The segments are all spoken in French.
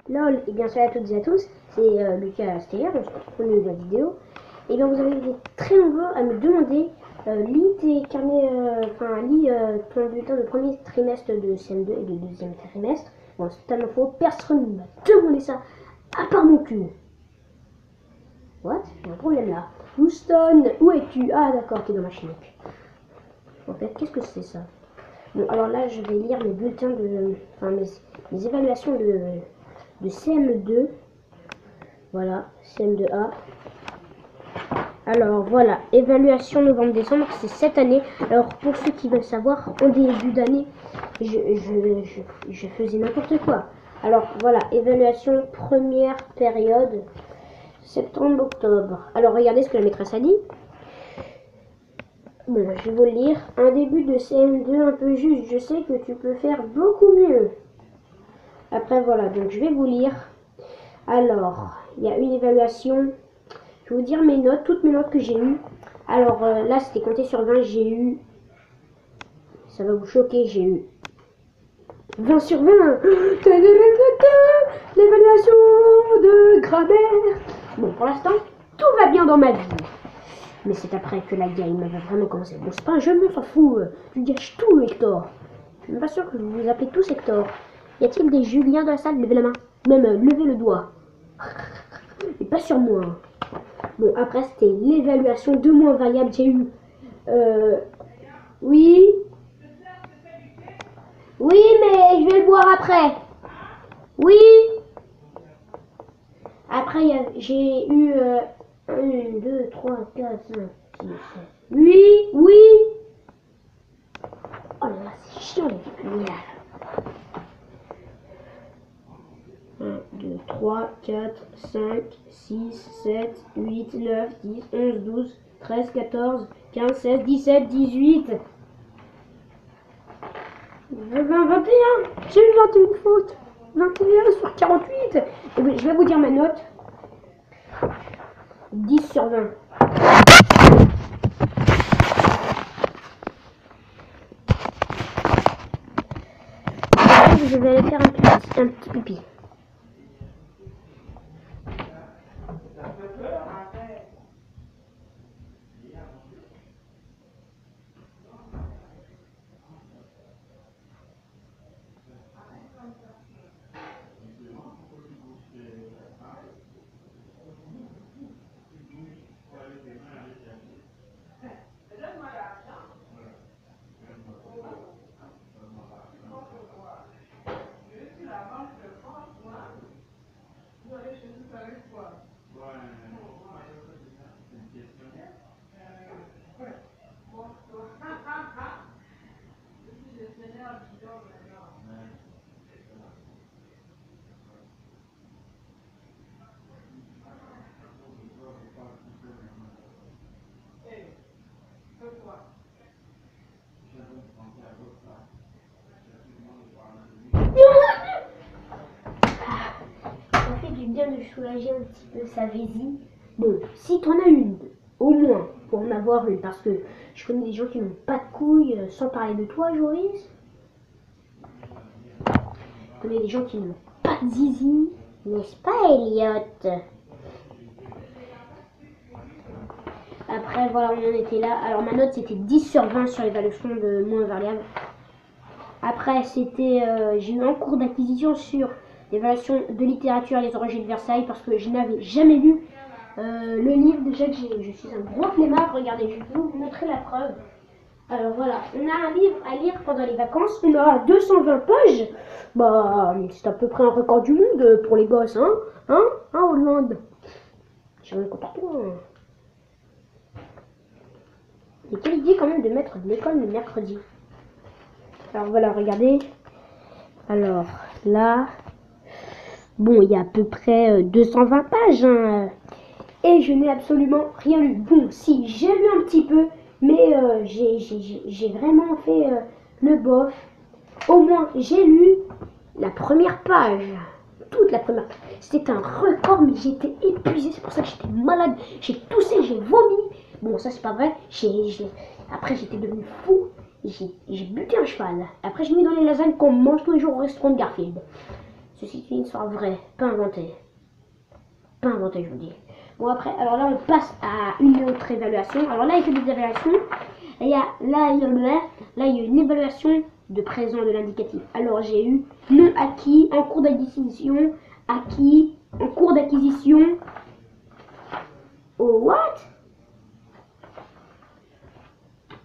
LOL, et bien salut à toutes et à tous, c'est Lucas Steyer, on se retrouve pour une nouvelle vidéo. Et bien vous avez été très nombreux à me demander, lis tes carnets, lis ton bulletin de premier trimestre de CM2 et de deuxième trimestre. Bon, c'est totalement faux, personne ne m'a demandé ça, à part mon cul. What? J'ai un problème là. Houston, où es-tu? Ah d'accord, t'es dans ma chimique. En fait, qu'est-ce que c'est ça? Bon, alors là, je vais lire mes bulletins de... mes évaluations de CM2. Voilà, CM2A. Alors voilà, évaluation novembre-décembre, c'est cette année. Alors pour ceux qui veulent savoir, au début d'année, je faisais n'importe quoi. Alors voilà, évaluation première période, septembre-octobre. Alors regardez ce que la maîtresse a dit. Bon, je vais vous le lire. Un début de CM2 un peu juste, je sais que tu peux faire beaucoup mieux. Après voilà, donc je vais vous lire. Alors, il y a une évaluation. Je vais vous dire mes notes, toutes mes notes que j'ai eues. Alors là, c'était compté sur 20, j'ai eu... Ça va vous choquer, j'ai eu 20 sur 20. L'évaluation de grammaire. Bon, pour l'instant, tout va bien dans ma vie. Mais c'est après que la game va vraiment commencer. Bon, c'est pas un jeu, mais s'en fout. Tu gâches tout, Hector. Je suis même pas sûr que vous vous appelez tous Hector. Y a-t-il des Juliens dans la salle? Levez la main. Même levez le doigt. Et pas sur moi. Bon, après, c'était l'évaluation de moins variable. J'ai eu... Oui. Oui, mais je vais le voir après. Oui. Après, j'ai eu... 1, 2, 3, 4, 5, 6, 7, 8. Oui. Oh là là, c'est chiant les lumières. 1, 2, 3, 4, 5, 6, 7, 8, 9, 10, 11, 12, 13, 14, 15, 16, 17, 18. 20, 21. J'ai eu 21 fautes. 21 sur 48. Et oui, je vais vous dire ma note. 10 sur 20. Je vais aller faire un petit pipi. Ça fait du bien de soulager un petit peu sa vessie. Bon, si t'en as une, au moins, pour en avoir une, parce que je connais des gens qui n'ont pas de couilles, sans parler de toi, Joris. Je connais des gens qui n'ont pas de zizi, n'est-ce pas, Elliot? Après, voilà, on en était là. Alors, ma note, c'était 10 sur 20 sur l'évaluation de moins variable. Après, c'était, j'ai eu un cours d'acquisition sur l'évaluation de littérature Les Oragers de Versailles, parce que je n'avais jamais lu le livre. Déjà que je suis un gros flemmard. Regardez, je vais vous montrer la preuve. Alors voilà, on a un livre à lire pendant les vacances. On aura 220 pages. Bah, c'est à peu près un record du monde pour les gosses, hein? Hein, Hollande? J'ai rien contre toi. Et quelle idée quand même de mettre de l'école le mercredi. Alors voilà, regardez. Alors là, bon, il y a à peu près 220 pages. Hein, et je n'ai absolument rien lu. Bon, si, j'ai lu un petit peu, mais j'ai vraiment fait le bof. Au moins, j'ai lu la première page. Toute la première page. C'était un record, mais j'étais épuisé. C'est pour ça que j'étais malade. J'ai toussé, j'ai vomi. Bon, ça, c'est pas vrai. Après, j'étais devenu fou. J'ai buté un cheval. Après, je mis dans les lasagnes qu'on mange tous les jours au restaurant de Garfield. Ceci est une histoire vraie, pas inventée. Pas inventée, je vous dis. Bon, après, alors là, on passe à une autre évaluation. Alors là, il fait des évaluations. Et il y a une évaluation de présent de l'indicatif. Alors, j'ai eu non acquis, en cours d'acquisition, acquis, en cours d'acquisition. Oh, what?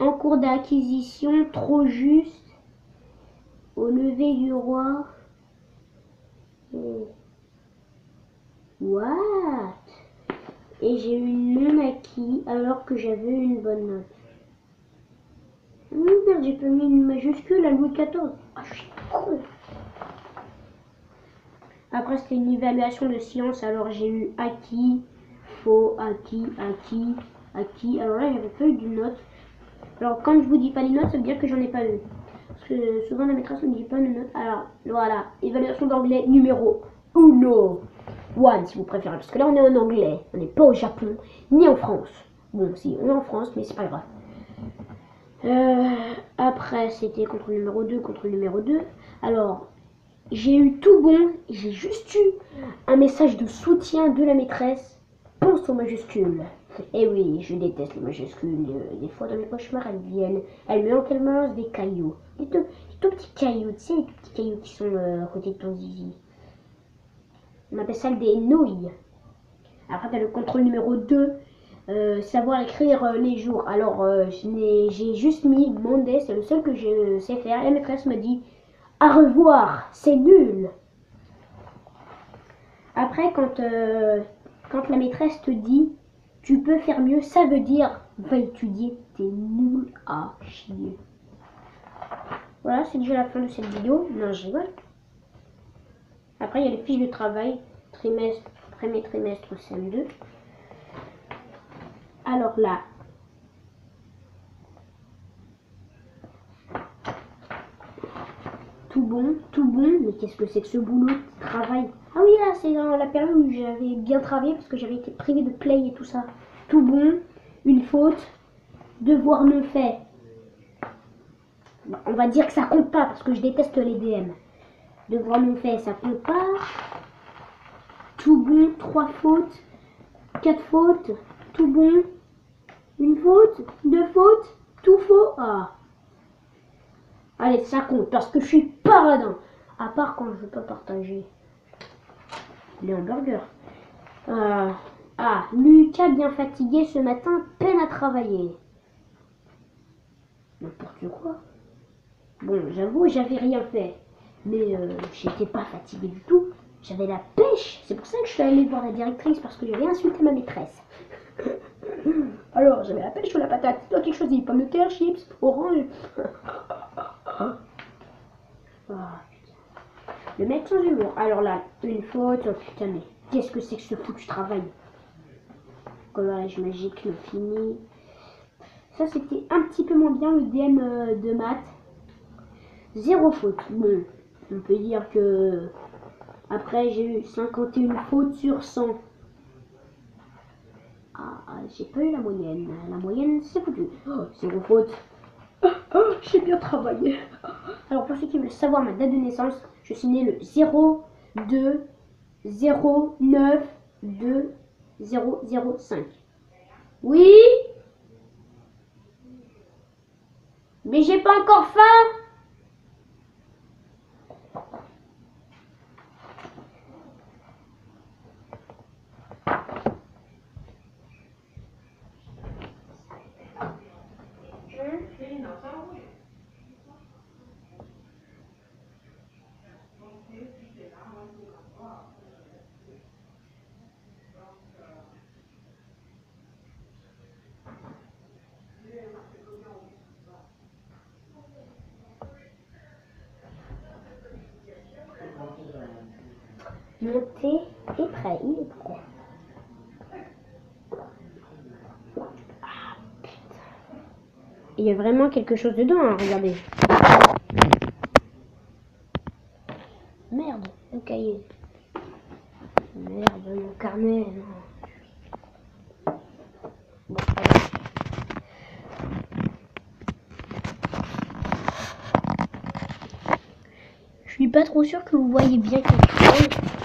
En cours d'acquisition, trop juste. Au lever du roi. What? Et j'ai eu non acquis alors que j'avais une bonne note. Merde, j'ai pas mis une majuscule à Louis XIV. Ah, je suis con. Après, c'était une évaluation de science, alors j'ai eu acquis, faux, acquis, acquis, acquis. Alors là, j'avais pas eu d'une note. Alors, quand je vous dis pas les notes, ça veut dire que j'en ai pas eu. Parce que souvent, la maîtresse ne dit pas de notes. Alors, voilà, évaluation d'anglais numéro 1. One, si vous préférez. Parce que là, on est en anglais. On n'est pas au Japon, ni en France. Bon, si, on est en France, mais c'est pas grave. Après, c'était contrôle numéro 2, contrôle numéro 2. Alors, j'ai eu tout bon. J'ai juste eu un message de soutien de la maîtresse. Pense aux majuscules. Et oui, je déteste les majuscules. Des fois, dans mes cauchemars, elles viennent. Elles me lance des cailloux. Des tout petits cailloux, tu sais, les tout petits cailloux qui sont à côté de ton zizi. On appelle ça des nouilles. Après, t'as le contrôle numéro 2. Savoir écrire les jours. Alors, j'ai juste mis Monday, c'est le seul que je sais faire. Et la maîtresse me dit à revoir, c'est nul. Après, quand la maîtresse te dit tu peux faire mieux, ça veut dire va étudier, t'es nul à chier. Voilà, c'est déjà la fin de cette vidéo. Non, je rigole. Après, il y a les fiches de travail, trimestre, premier trimestre, CM2. Alors là, tout bon, mais qu'est-ce que c'est que ce boulot de travail? Ah oui, là, c'est dans la période où j'avais bien travaillé parce que j'avais été privé de play et tout ça. Tout bon, une faute, devoir non fait. Bon, on va dire que ça compte pas parce que je déteste les DM. Devoir non fait, ça compte pas. Tout bon, 3 fautes, 4 fautes, tout bon, une faute, 2 fautes, tout faux. Ah. Allez, ça compte parce que je suis paradin. À part quand je veux pas partager les hamburgers. Lucas bien fatigué ce matin, peine à travailler. N'importe quoi. Bon, j'avoue, j'avais rien fait. Mais j'étais pas fatigué du tout. J'avais la pêche. C'est pour ça que je suis allée voir la directrice parce que j'avais insulté ma maîtresse. Alors, j'avais la pêche ou la patate? Toi, quelque chose dit pommes de terre, chips, orange. Le mec sans humour. Alors là, une faute. Oh putain, mais qu'est-ce que c'est que ce foutu travail? Coloriage magique, le fini. Ça, c'était un petit peu moins bien le DM de maths. 0 faute. Bon, on peut dire que après, j'ai eu 51 fautes sur 100. J'ai pas eu la moyenne. La moyenne, c'est foutu. 0 faute. J'ai bien travaillé. Alors, pour ceux qui veulent savoir ma date de naissance, je suis né le 02-09-2005. Oui? Mais j'ai pas encore faim. Mon thé est prêt, il est prêt. Putain. Il y a vraiment quelque chose dedans, hein, regardez. Merde, le cahier. Merde, mon carnet. Non. Bon, allez. Je suis pas trop sûre que vous voyez bien quelque chose.